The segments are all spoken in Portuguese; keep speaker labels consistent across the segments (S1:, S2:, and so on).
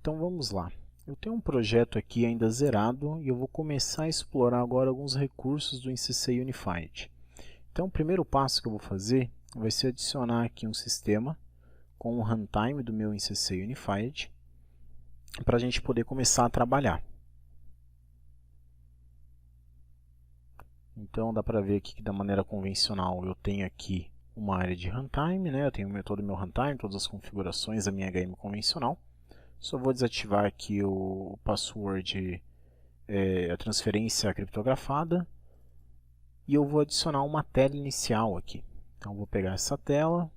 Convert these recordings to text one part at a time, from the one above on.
S1: Então vamos lá. Eu tenho um projeto aqui ainda zerado e eu vou começar a explorar agora alguns recursos do InCC Unified. Então o primeiro passo que eu vou fazer vai ser adicionar aqui um sistema com o runtime do meu InCC Unified para a gente poder começar a trabalhar. Então dá para ver aqui que da maneira convencional eu tenho aqui uma área de runtime, né? Eu tenho todo o meu runtime, todas as configurações da minha HM convencional. Só vou desativar aqui o password, a transferência criptografada, e eu vou adicionar uma tela inicial aqui. Então vou pegar essa tela,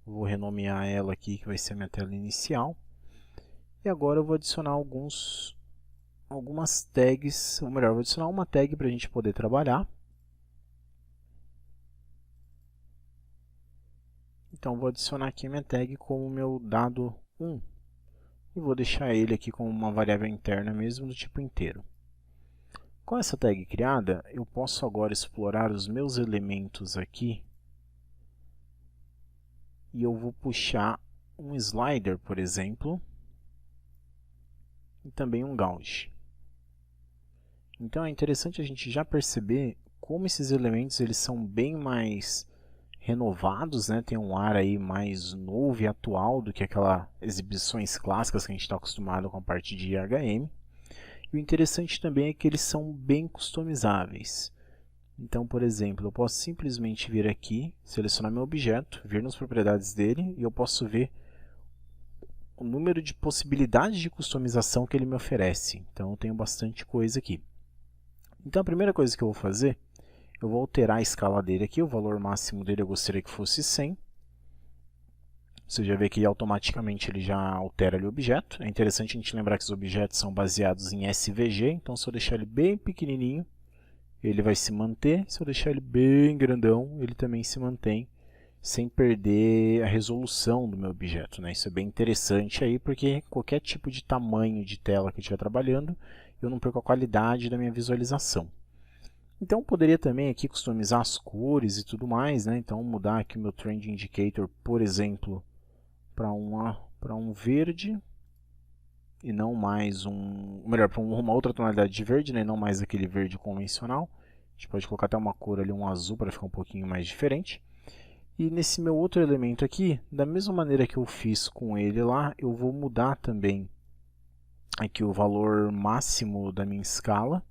S1: vou renomear ela aqui, que vai ser a minha tela inicial, e agora eu vou adicionar algumas tags, ou melhor, vou adicionar uma tag para a gente poder trabalhar. Então vou adicionar aqui a minha tag como meu dado 1. E vou deixar ele aqui como uma variável interna mesmo, do tipo inteiro. Com essa tag criada, eu posso agora explorar os meus elementos aqui. E eu vou puxar um slider, por exemplo, e também um gauge. Então é interessante a gente já perceber como esses elementos eles são bem mais renovados, né? Tem um ar aí mais novo e atual do que aquelas exibições clássicas que a gente está acostumado com a parte de HM. E o interessante também é que eles são bem customizáveis. Então, por exemplo, eu posso simplesmente vir aqui, selecionar meu objeto, vir nas propriedades dele e eu posso ver o número de possibilidades de customização que ele me oferece. Então, eu tenho bastante coisa aqui. Então, a primeira coisa que eu vou fazer, eu vou alterar a escala dele aqui, o valor máximo dele eu gostaria que fosse 100. Você já vê que automaticamente ele já altera ali o objeto. É interessante a gente lembrar que os objetos são baseados em SVG, então se eu deixar ele bem pequenininho, ele vai se manter. Se eu deixar ele bem grandão, ele também se mantém, sem perder a resolução do meu objeto, né? Isso é bem interessante aí, porque qualquer tipo de tamanho de tela que eu estiver trabalhando, eu não perco a qualidade da minha visualização. Então eu poderia também aqui customizar as cores e tudo mais, né? Então mudar aqui o meu Trend Indicator, por exemplo, para um verde e não mais melhor, para uma outra tonalidade de verde, né? Não mais aquele verde convencional. A gente pode colocar até uma cor ali, um azul, para ficar um pouquinho mais diferente. E nesse meu outro elemento aqui, da mesma maneira que eu fiz com ele lá, eu vou mudar também aqui o valor máximo da minha escala.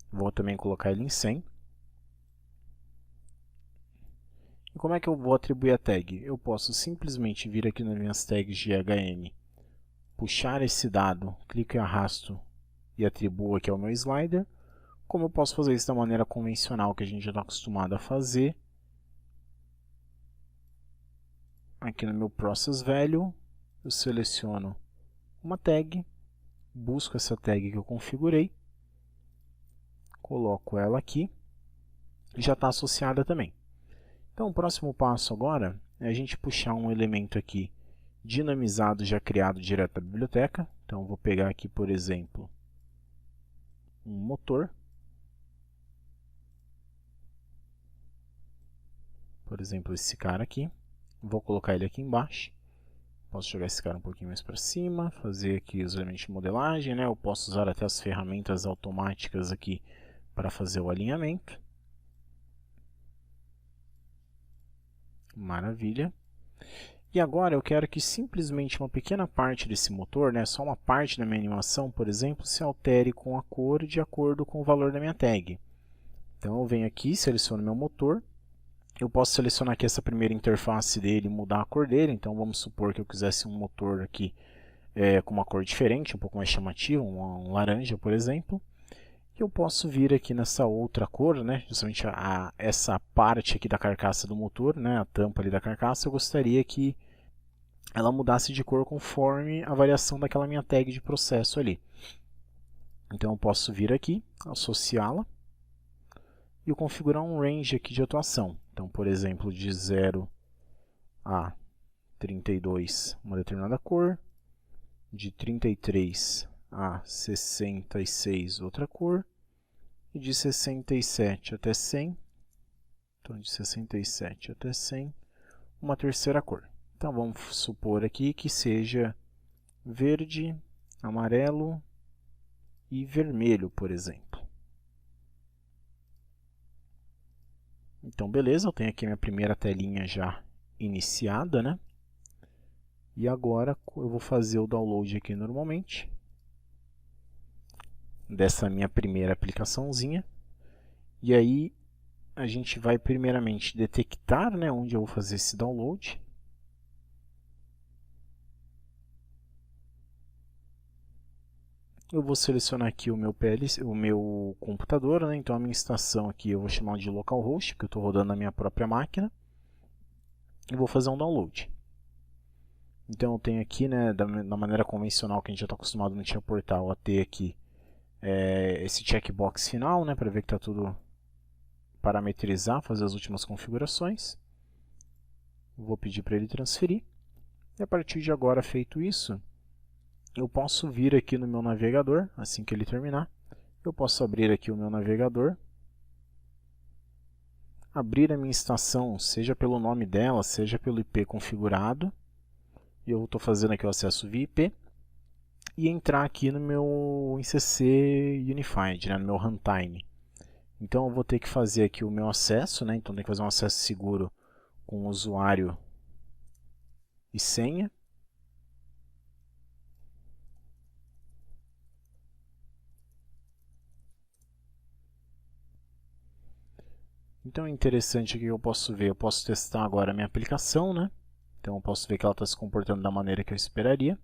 S1: Vou também colocar ele em 100. E como é que eu vou atribuir a tag? Eu posso simplesmente vir aqui nas minhas tags de HM, puxar esse dado, clico e arrasto e atribuo aqui ao meu slider. Como eu posso fazer isso da maneira convencional que a gente já está acostumado a fazer? Aqui no meu Process Value, eu seleciono uma tag, busco essa tag que eu configurei, coloco ela aqui e já está associada também. Então o próximo passo agora é a gente puxar um elemento aqui dinamizado já criado direto da biblioteca. Então vou pegar aqui, por exemplo, um motor. Por exemplo, esse cara aqui. Vou colocar ele aqui embaixo. Posso jogar esse cara um pouquinho mais para cima, fazer aqui os elementos de modelagem, né? Eu posso usar até as ferramentas automáticas aqui para fazer o alinhamento. Maravilha. E agora eu quero que simplesmente uma pequena parte desse motor, né, só uma parte da minha animação, por exemplo, se altere com a cor de acordo com o valor da minha tag. Então eu venho aqui, seleciono meu motor. Eu posso selecionar aqui essa primeira interface dele e mudar a cor dele. Então vamos supor que eu quisesse um motor aqui com uma cor diferente, um pouco mais chamativa, um laranja, por exemplo. E eu posso vir aqui nessa outra cor, né, justamente essa parte aqui da carcaça do motor, né, a tampa ali da carcaça, eu gostaria que ela mudasse de cor conforme a variação daquela minha tag de processo ali. Então eu posso vir aqui, associá-la e eu configurar um range aqui de atuação. Então, por exemplo, de 0 a 32 uma determinada cor, de 33 a 66 outra cor, e de 67 até 100, então de 67 até 100, uma terceira cor. Então vamos supor aqui que seja verde, amarelo e vermelho, por exemplo. Então beleza, eu tenho aqui minha primeira telinha já iniciada, né? E agora eu vou fazer o download aqui normalmente dessa minha primeira aplicaçãozinha. E aí a gente vai primeiramente detectar, né, onde eu vou fazer esse download. Eu vou selecionar aqui o meu PLC, o meu computador, né? Então a minha estação aqui eu vou chamar de localhost, porque eu estou rodando na minha própria máquina. E vou fazer um download. Então eu tenho aqui, né, da maneira convencional que a gente já está acostumado no Tia Portal, a ter aqui esse checkbox final, né, para ver que está tudo parametrizar, fazer as últimas configurações. Vou pedir para ele transferir. E a partir de agora, feito isso, eu posso vir aqui no meu navegador, assim que ele terminar. Eu posso abrir aqui o meu navegador, abrir a minha estação, seja pelo nome dela, seja pelo IP configurado. E eu estou fazendo aqui o acesso via IP. E entrar aqui no meu ICC Unified, né, no meu runtime. Então eu vou ter que fazer aqui o meu acesso, né, então tem que fazer um acesso seguro com usuário e senha. Então é interessante aqui que eu posso ver, eu posso testar agora a minha aplicação, né? Então eu posso ver que ela está se comportando da maneira que eu esperaria.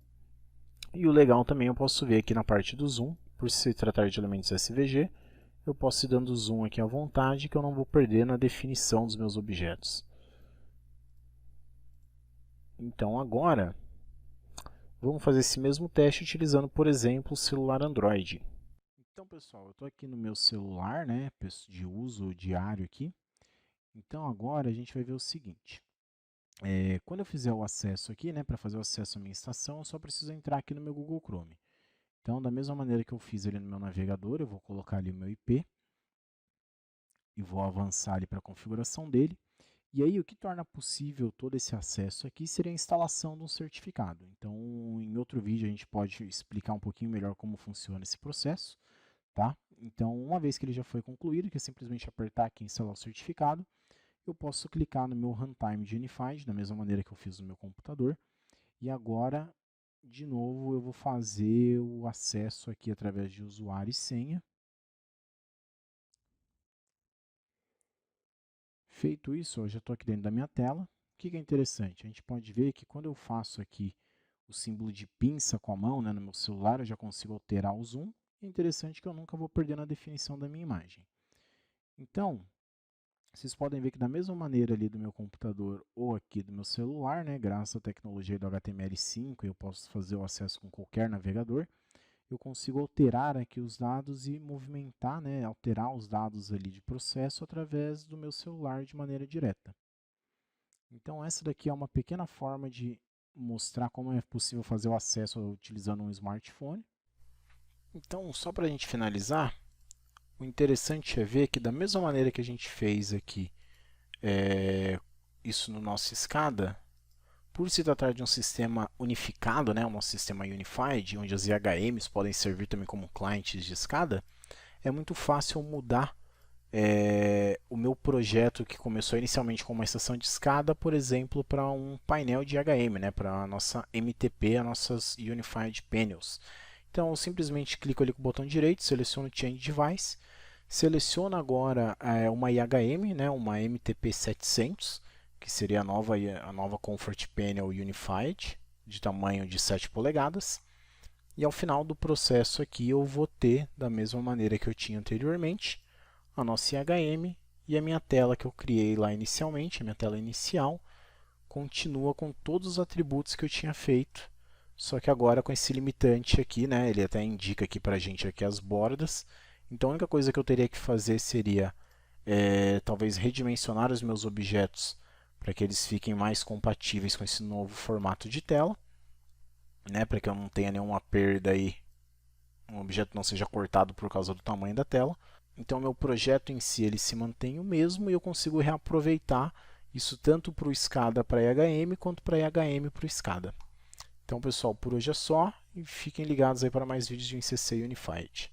S1: E o legal também eu posso ver aqui na parte do zoom, por se tratar de elementos SVG, eu posso ir dando zoom aqui à vontade, que eu não vou perder na definição dos meus objetos. Então agora, vamos fazer esse mesmo teste utilizando, por exemplo, o celular Android. Então pessoal, eu estou aqui no meu celular, né, de uso diário aqui. Então agora a gente vai ver o seguinte. Quando eu fizer o acesso aqui, né, para fazer o acesso à minha estação, eu só preciso entrar aqui no meu Google Chrome. Então, da mesma maneira que eu fiz ali no meu navegador, eu vou colocar ali o meu IP e vou avançar ali para a configuração dele. E aí, o que torna possível todo esse acesso aqui seria a instalação de um certificado. Então, em outro vídeo, a gente pode explicar um pouquinho melhor como funciona esse processo. Tá? Então, uma vez que ele já foi concluído, que é simplesmente apertar aqui em instalar o certificado, eu posso clicar no meu Runtime de Unified, da mesma maneira que eu fiz no meu computador. E agora, de novo, eu vou fazer o acesso aqui através de usuário e senha. Feito isso, eu já estou aqui dentro da minha tela. O que é interessante? A gente pode ver que quando eu faço aqui o símbolo de pinça com a mão, né, no meu celular, eu já consigo alterar o zoom. É interessante que eu nunca vou perder na definição da minha imagem. Então, vocês podem ver que da mesma maneira ali do meu computador ou aqui do meu celular, né, graças à tecnologia do HTML5, eu posso fazer o acesso com qualquer navegador, eu consigo alterar aqui os dados e movimentar, né, alterar os dados ali de processo através do meu celular de maneira direta. Então essa daqui é uma pequena forma de mostrar como é possível fazer o acesso utilizando um smartphone. Então, só para a gente finalizar, o interessante é ver que da mesma maneira que a gente fez aqui isso no nosso SCADA, por se tratar de um sistema unificado, né, um sistema unified, onde as IHMs podem servir também como clientes de SCADA, é muito fácil mudar o meu projeto que começou inicialmente com uma estação de SCADA, por exemplo, para um painel de IHM, né, para a nossa MTP, as nossas Unified Panels. Então, eu simplesmente clico ali com o botão direito, seleciono Change Device, seleciono agora uma IHM, né, uma MTP700, que seria a nova Comfort Panel Unified, de tamanho de 7 polegadas. E ao final do processo aqui eu vou ter, da mesma maneira que eu tinha anteriormente, a nossa IHM e a minha tela que eu criei lá inicialmente, a minha tela inicial, continua com todos os atributos que eu tinha feito, só que agora com esse limitante aqui, né, ele até indica aqui para a gente aqui as bordas. Então a única coisa que eu teria que fazer seria talvez redimensionar os meus objetos para que eles fiquem mais compatíveis com esse novo formato de tela, né, para que eu não tenha nenhuma perda aí, um objeto não seja cortado por causa do tamanho da tela. Então meu projeto em si ele se mantém o mesmo e eu consigo reaproveitar Isso tanto para o SCADA para IHM, quanto para IHM para o SCADA. Então, pessoal, por hoje é só. E fiquem ligados aí para mais vídeos de InCC Unified.